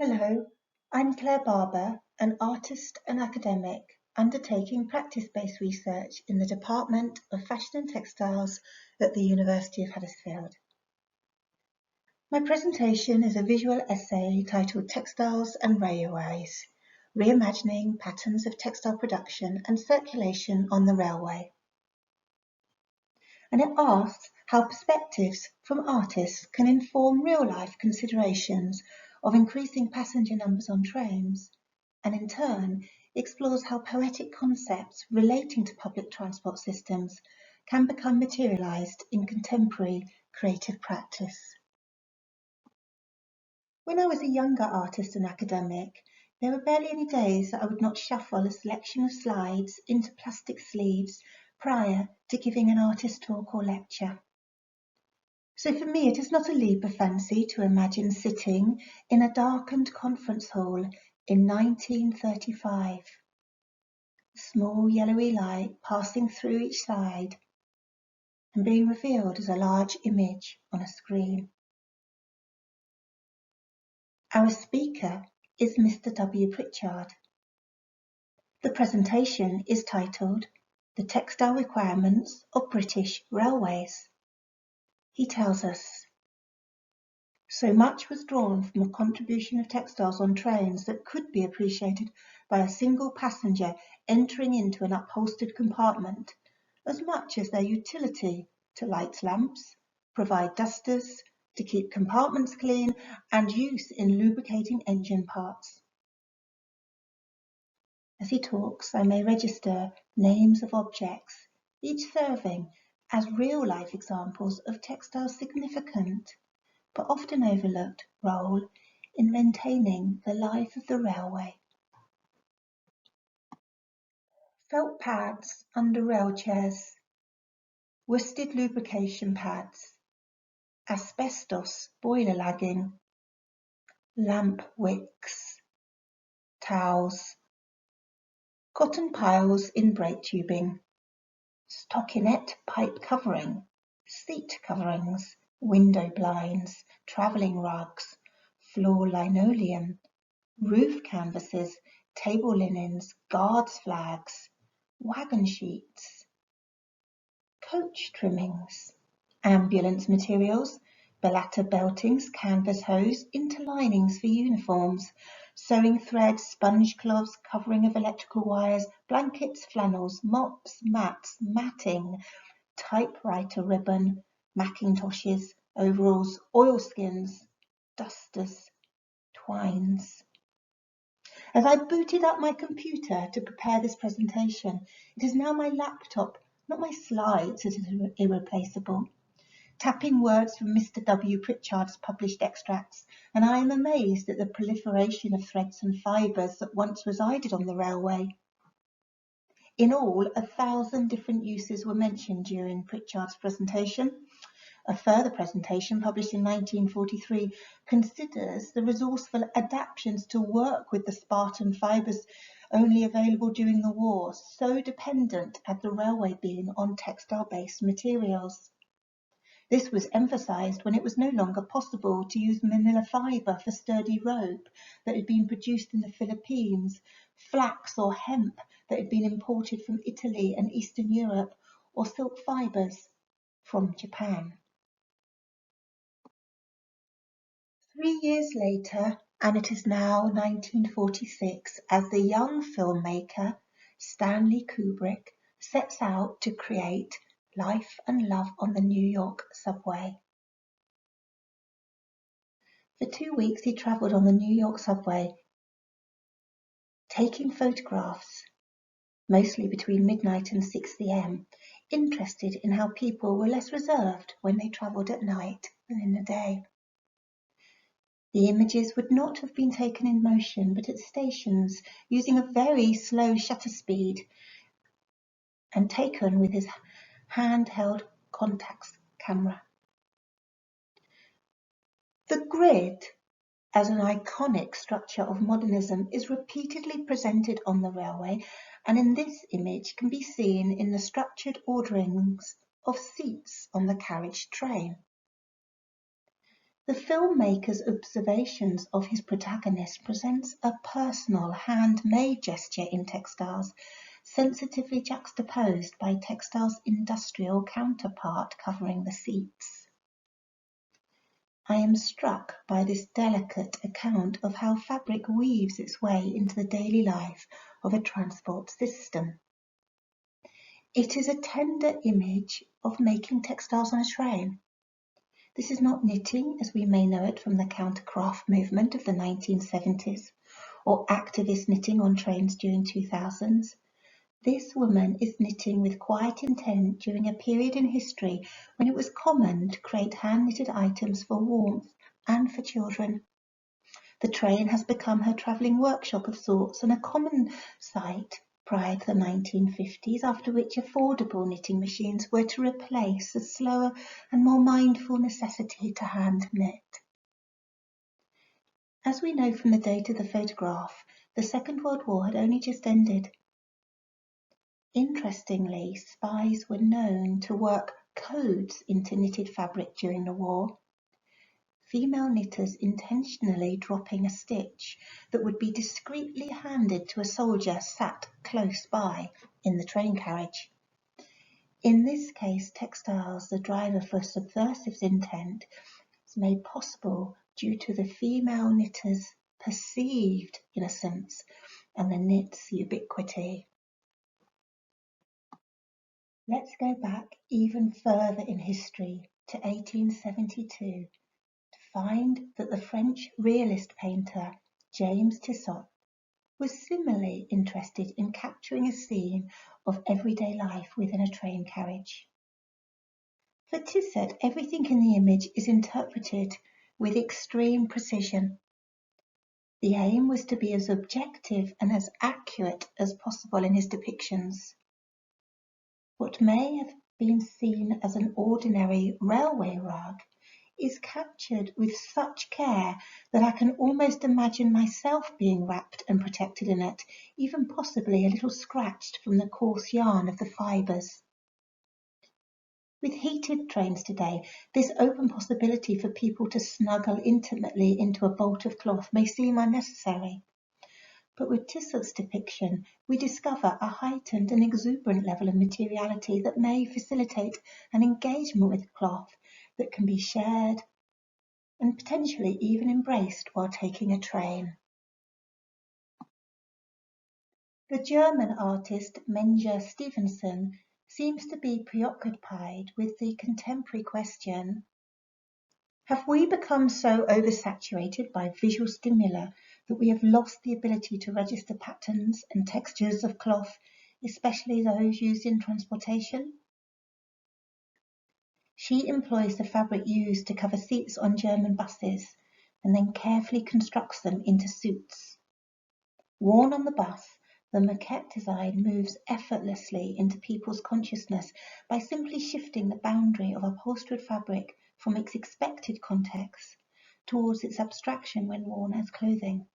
Hello, I'm Claire Barber, an artist and academic undertaking practice-based research in the Department of Fashion and Textiles at the University of Huddersfield. My presentation is a visual essay titled Textiles and Railways, Reimagining Patterns of Textile Production and Circulation on the Railway. And it asks how perspectives from artists can inform real-life considerations of increasing passenger numbers on trains, and in turn explores how poetic concepts relating to public transport systems can become materialised in contemporary creative practice. When I was a younger artist and academic, there were barely any days that I would not shuffle a selection of slides into plastic sleeves prior to giving an artist talk or lecture. So for me, it is not a leap of fancy to imagine sitting in a darkened conference hall in 1935, a small yellowy light passing through each side and being revealed as a large image on a screen. Our speaker is Mr. W. Pritchard. The presentation is titled The Textile Requirements of British Railways. He tells us, so much was drawn from a contribution of textiles on trains that could be appreciated by a single passenger entering into an upholstered compartment, as much as their utility to light lamps, provide dusters, to keep compartments clean, and use in lubricating engine parts. As he talks, I may register names of objects, each serving as real-life examples of textile's significant, but often overlooked, role in maintaining the life of the railway. Felt pads under rail chairs, worsted lubrication pads, asbestos boiler lagging, lamp wicks, towels, cotton piles in brake tubing, stockinette pipe covering, seat coverings, window blinds, travelling rugs, floor linoleum, roof canvases, table linens, guards flags, wagon sheets, coach trimmings, ambulance materials, Belata beltings, canvas hose, interlinings for uniforms, sewing thread, sponge cloths, covering of electrical wires, blankets, flannels, mops, mats, matting, typewriter ribbon, Macintoshes, overalls, oilskins, dusters, twines. As I booted up my computer to prepare this presentation, it is now my laptop, not my slides, that is irreplaceable. Tapping words from Mr. W. Pritchard's published extracts, and I am amazed at the proliferation of threads and fibres that once resided on the railway. In all, 1,000 different uses were mentioned during Pritchard's presentation. A further presentation, published in 1943, considers the resourceful adaptations to work with the Spartan fibres only available during the war, so dependent had the railway been on textile-based materials. This was emphasised when it was no longer possible to use manila fibre for sturdy rope that had been produced in the Philippines, flax or hemp that had been imported from Italy and Eastern Europe, or silk fibres from Japan. 3 years later, and it is now 1946, as the young filmmaker Stanley Kubrick sets out to create Life and Love on the New York subway. For 2 weeks he travelled on the New York subway, taking photographs, mostly between midnight and 6 p.m, interested in how people were less reserved when they travelled at night than in the day. The images would not have been taken in motion, but at stations, using a very slow shutter speed and taken with his handheld Contax camera. The grid, as an iconic structure of modernism, is repeatedly presented on the railway, and in this image can be seen in the structured orderings of seats on the carriage train. The filmmaker's observations of his protagonist presents a personal, handmade gesture in textiles, sensitively juxtaposed by textiles' industrial counterpart covering the seats. I am struck by this delicate account of how fabric weaves its way into the daily life of a transport system. It is a tender image of making textiles on a train. This is not knitting as we may know it from the countercraft movement of the 1970s or activist knitting on trains during 2000s. This woman is knitting with quiet intent during a period in history when it was common to create hand-knitted items for warmth and for children. The train has become her travelling workshop of sorts and a common sight prior to the 1950s, after which affordable knitting machines were to replace the slower and more mindful necessity to hand knit. As we know from the date of the photograph, the Second World War had only just ended. Interestingly, spies were known to work codes into knitted fabric during the war. Female knitters intentionally dropping a stitch that would be discreetly handed to a soldier sat close by in the train carriage. In this case, textiles, the driver for subversive intent, is made possible due to the female knitter's perceived innocence and the knit's ubiquity. Let's go back even further in history to 1872 to find that the French realist painter James Tissot was similarly interested in capturing a scene of everyday life within a train carriage. For Tissot, everything in the image is interpreted with extreme precision. The aim was to be as objective and as accurate as possible in his depictions. What may have been seen as an ordinary railway rug is captured with such care that I can almost imagine myself being wrapped and protected in it, even possibly a little scratched from the coarse yarn of the fibres. With heated trains today, this open possibility for people to snuggle intimately into a bolt of cloth may seem unnecessary. But with Tissot's depiction, we discover a heightened and exuberant level of materiality that may facilitate an engagement with cloth that can be shared and potentially even embraced while taking a train. The German artist Menja Stevenson seems to be preoccupied with the contemporary question: have we become so oversaturated by visual stimuli that we have lost the ability to register patterns and textures of cloth, especially those used in transportation? She employs the fabric used to cover seats on German buses and then carefully constructs them into suits. Worn on the bus, the maquette design moves effortlessly into people's consciousness by simply shifting the boundary of upholstered fabric from its expected context towards its abstraction when worn as clothing.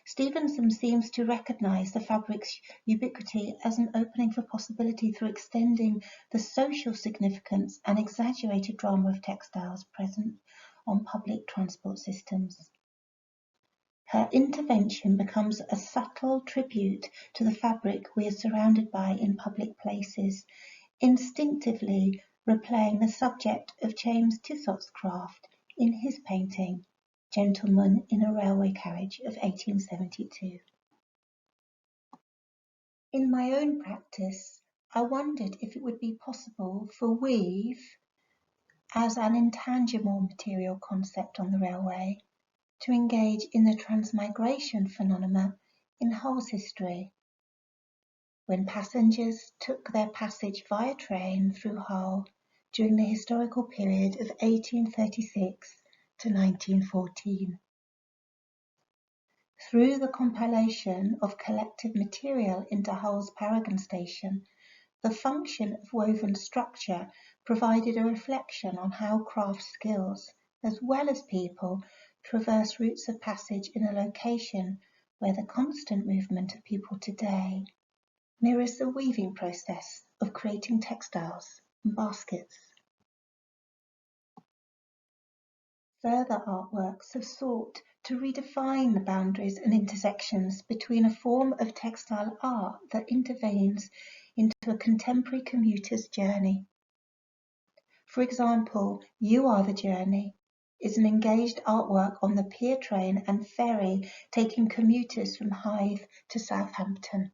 Stevenson seems to recognize the fabric's ubiquity as an opening for possibility through extending the social significance and exaggerated drama of textiles present on public transport systems. Her intervention becomes a subtle tribute to the fabric we are surrounded by in public places, instinctively replaying the subject of James Tissot's craft in his painting, Gentleman in a Railway Carriage of 1872. In my own practice, I wondered if it would be possible for weave, as an intangible material concept on the railway, to engage in the transmigration phenomena in Hull's history. When passengers took their passage via train through Hull during the historical period of 1836 to 1914. Through the compilation of collective material into Hull's Paragon Station, the function of woven structure provided a reflection on how craft skills, as well as people, traverse routes of passage in a location where the constant movement of people today mirrors the weaving process of creating textiles and baskets. further artworks have sought to redefine the boundaries and intersections between a form of textile art that intervenes into a contemporary commuter's journey. For example, You Are the Journey is an engaged artwork on the pier train and ferry taking commuters from Hythe to Southampton.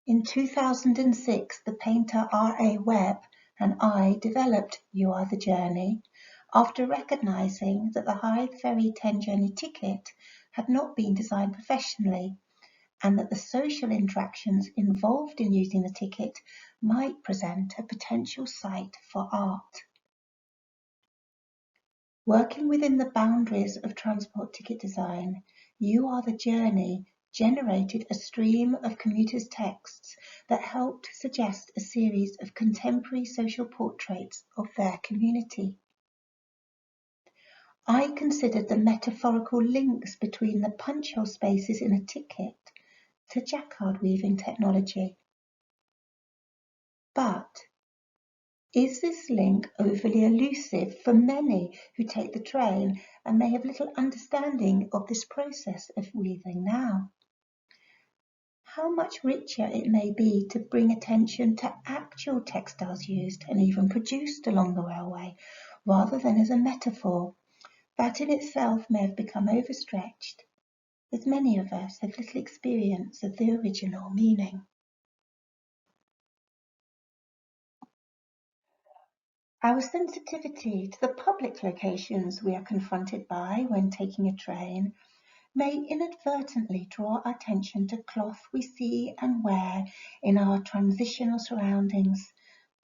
In 2006, the painter R.A. Webb and I developed You Are the Journey after recognising that the Hythe Ferry 10 journey ticket had not been designed professionally and that the social interactions involved in using the ticket might present a potential site for art. Working within the boundaries of transport ticket design, You Are the Journey generated a stream of commuters' texts that helped suggest a series of contemporary social portraits of their community. I considered the metaphorical links between the punch-hole spaces in a ticket to jacquard weaving technology. But is this link overly elusive for many who take the train and may have little understanding of this process of weaving now? How much richer it may be to bring attention to actual textiles used and even produced along the railway, rather than as a metaphor that in itself may have become overstretched, as many of us have little experience of the original meaning. Our sensitivity to the public locations we are confronted by when taking a train may inadvertently draw our attention to cloth we see and wear in our transitional surroundings,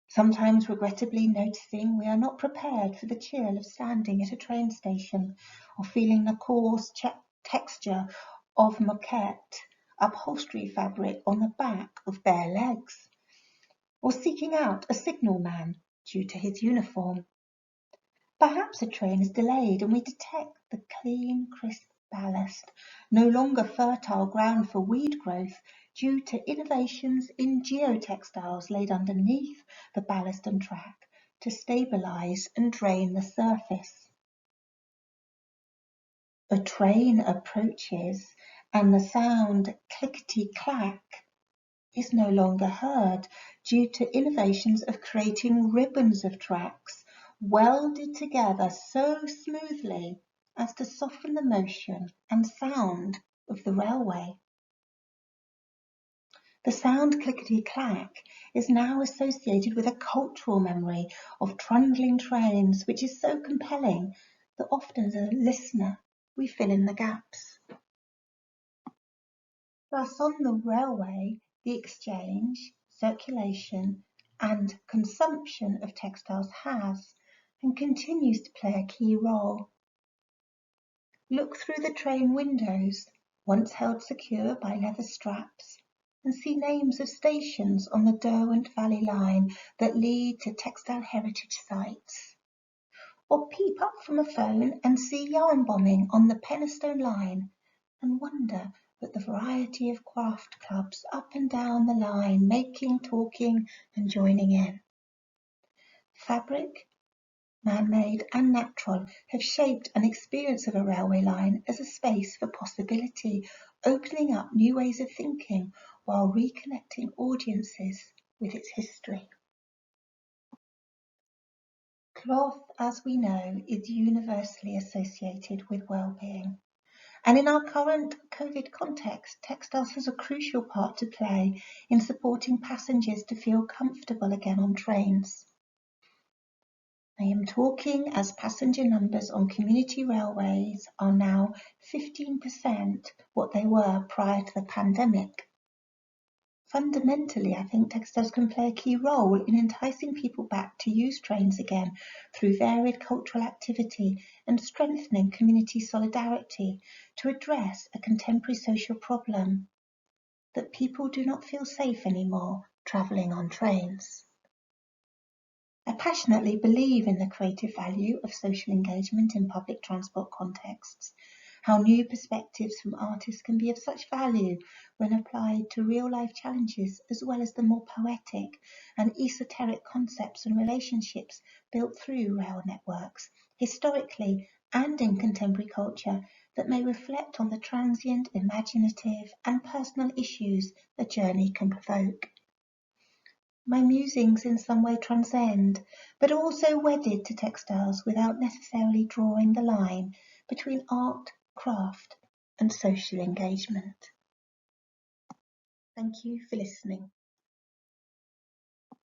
sometimes regrettably noticing we are not prepared for the chill of standing at a train station or feeling the coarse texture of moquette upholstery fabric on the back of bare legs, or seeking out a signalman due to his uniform. Perhaps a train is delayed and we detect the clean, crisp ballast, no longer fertile ground for weed growth due to innovations in geotextiles laid underneath the ballast and track to stabilise and drain the surface. A train approaches and the sound clickety-clack is no longer heard due to innovations of creating ribbons of tracks welded together so smoothly as to soften the motion and sound of the railway. The sound clickety-clack is now associated with a cultural memory of trundling trains, which is so compelling that often as a listener we fill in the gaps. Thus, on the railway, the exchange, circulation, and consumption of textiles has and continues to play a key role. Look through the train windows, once held secure by leather straps, and see names of stations on the Derwent Valley line that lead to textile heritage sites. Or peep up from a phone and see yarn bombing on the Penistone line and wonder at the variety of craft clubs up and down the line, making, talking and joining in. Fabric, man-made and natural, have shaped an experience of a railway line as a space for possibility, opening up new ways of thinking while reconnecting audiences with its history. Cloth, as we know, is universally associated with well-being. And in our current COVID context, textiles has a crucial part to play in supporting passengers to feel comfortable again on trains. I am talking as passenger numbers on community railways are now 15% what they were prior to the pandemic. Fundamentally, I think textiles can play a key role in enticing people back to use trains again through varied cultural activity and strengthening community solidarity to address a contemporary social problem that people do not feel safe anymore travelling on trains. I passionately believe in the creative value of social engagement in public transport contexts, how new perspectives from artists can be of such value when applied to real-life challenges, as well as the more poetic and esoteric concepts and relationships built through rail networks, historically and in contemporary culture, that may reflect on the transient, imaginative and personal issues a journey can provoke. My musings in some way transcend, but also wedded to textiles without necessarily drawing the line between art, craft and social engagement. Thank you for listening.